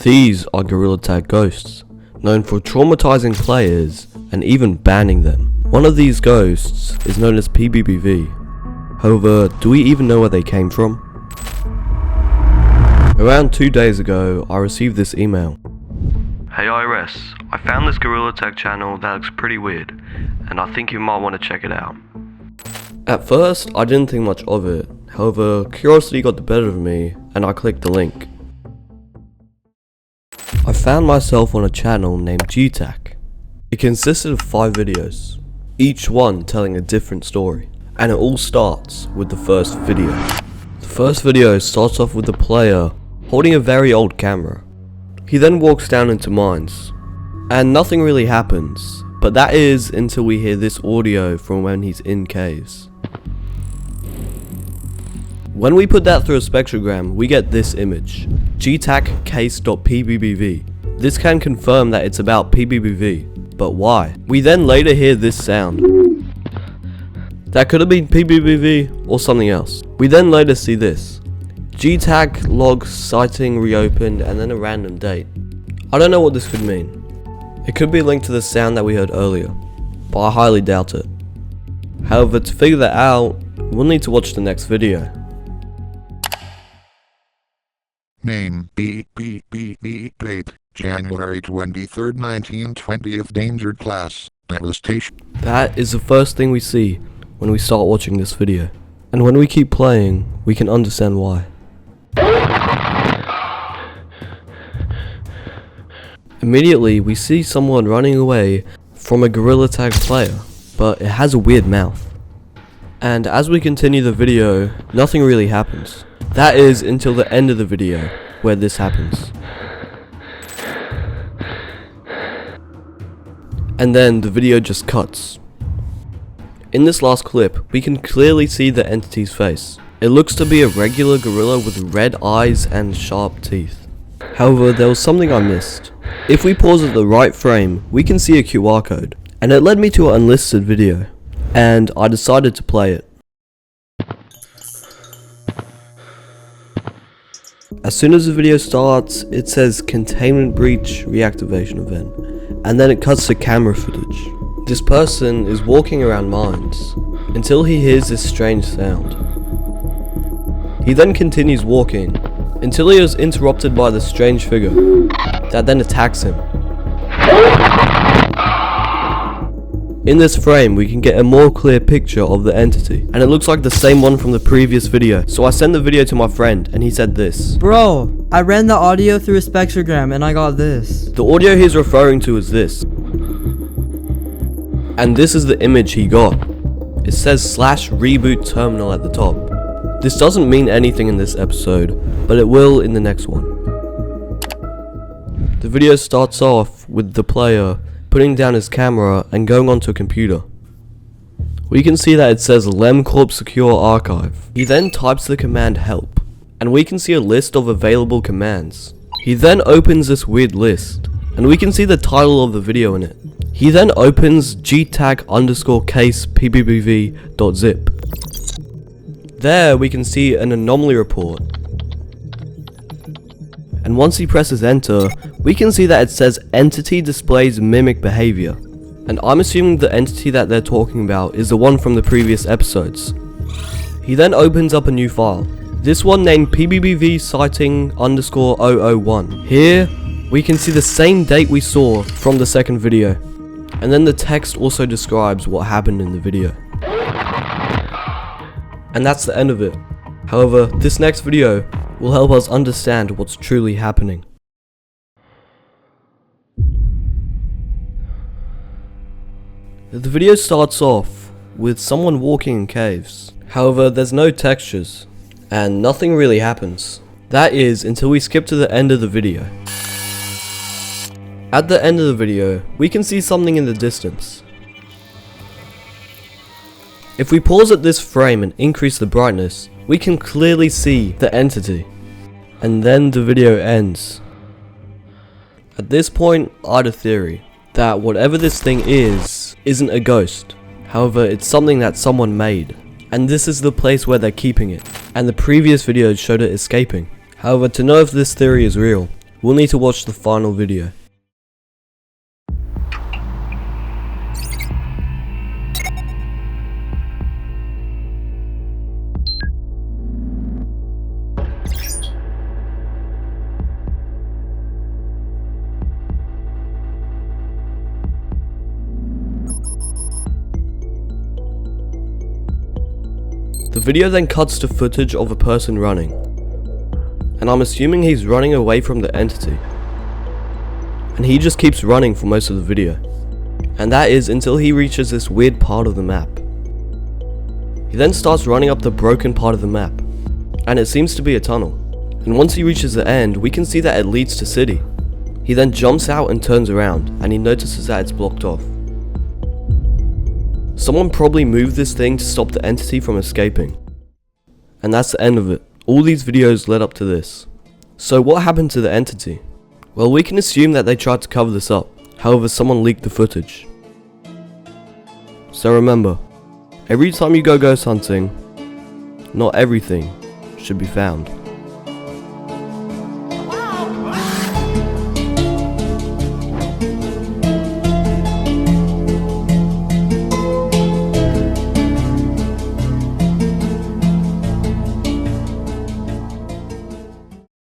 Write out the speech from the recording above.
These are Gorilla Tag ghosts, known for traumatizing players and even banning them. One of these ghosts is known as PBBV. However, do we even know where they came from? Around 2 days ago, I received this email. Hey IRS, I found this Gorilla Tag channel that looks pretty weird, and I think you might want to check it out. At first, I didn't think much of it. However, curiosity got the better of me, and I clicked the link. I found myself on a channel named GTAC. It consisted of 5 videos, each one telling a different story, and it all starts with the first video. The first video starts off with the player holding a very old camera. He then walks down into mines, and nothing really happens, but that is until we hear this audio from when he's in caves. When we put that through a spectrogram, we get this image, GTAC case.pbbv. This can confirm that it's about PBBV, but why? We then later hear this sound. That could have been PBBV or something else. We then later see this, GTAC log sighting reopened and then a random date. I don't know what this could mean. It could be linked to the sound that we heard earlier, but I highly doubt it. However, to figure that out, we'll need to watch the next video. Name PBBV date January 23rd 1920 Endangered Class Devastation. That is the first thing we see when we start watching this video, and when we keep playing we can understand why. Immediately we see someone running away from a Gorilla Tag player, but it has a weird mouth. And as we continue the video, nothing really happens. That is until the end of the video, where this happens. And then the video just cuts. In this last clip, we can clearly see the entity's face. It looks to be a regular gorilla with red eyes and sharp teeth. However, there was something I missed. If we pause at the right frame, we can see a QR code, and it led me to an unlisted video, and I decided to play it. As soon as the video starts, it says containment breach reactivation event, and then it cuts to camera footage. This person is walking around mines until he hears this strange sound. He then continues walking until he is interrupted by the strange figure that then attacks him. In this frame, we can get a more clear picture of the entity, and it looks like the same one from the previous video. So I sent the video to my friend, and he said this. Bro, I ran the audio through a spectrogram, and I got this. The audio he's referring to is this. And this is the image he got. It says /reboot terminal at the top. This doesn't mean anything in this episode, but it will in the next one. The video starts off with the player putting down his camera and going onto a computer. We can see that it says LemCorp Secure Archive. He then types the command help, and we can see a list of available commands. He then opens this weird list, and we can see the title of the video in it. He then opens gtag_case pbbv.zip. There we can see an anomaly report. And once he presses enter, we can see that it says entity displays mimic behavior. And I'm assuming the entity that they're talking about is the one from the previous episodes. He then opens up a new file. This one named PBBV sighting_001. Here, we can see the same date we saw from the second video. And then the text also describes what happened in the video. And that's the end of it. However, this next video will help us understand what's truly happening. The video starts off with someone walking in caves. However, there's no textures, and nothing really happens. That is until we skip to the end of the video. At the end of the video, we can see something in the distance. If we pause at this frame and increase the brightness, we can clearly see the entity. And then the video ends. At this point, I had a theory that whatever this thing isn't a ghost. However, it's something that someone made. And this is the place where they're keeping it. And the previous videos showed it escaping. However, to know if this theory is real, We'll need to watch the final video. The video then cuts to footage of a person running, and I'm assuming he's running away from the entity, and he just keeps running for most of the video, and that is until he reaches this weird part of the map. He then starts running up the broken part of the map, and it seems to be a tunnel, and once he reaches the end we can see that it leads to city. He then jumps out and turns around, and he notices that it's blocked off. Someone probably moved this thing to stop the entity from escaping. And that's the end of it. All these videos led up to this. So what happened to the entity? Well, we can assume that they tried to cover this up. However, someone leaked the footage. So remember, every time you go ghost hunting, not everything should be found.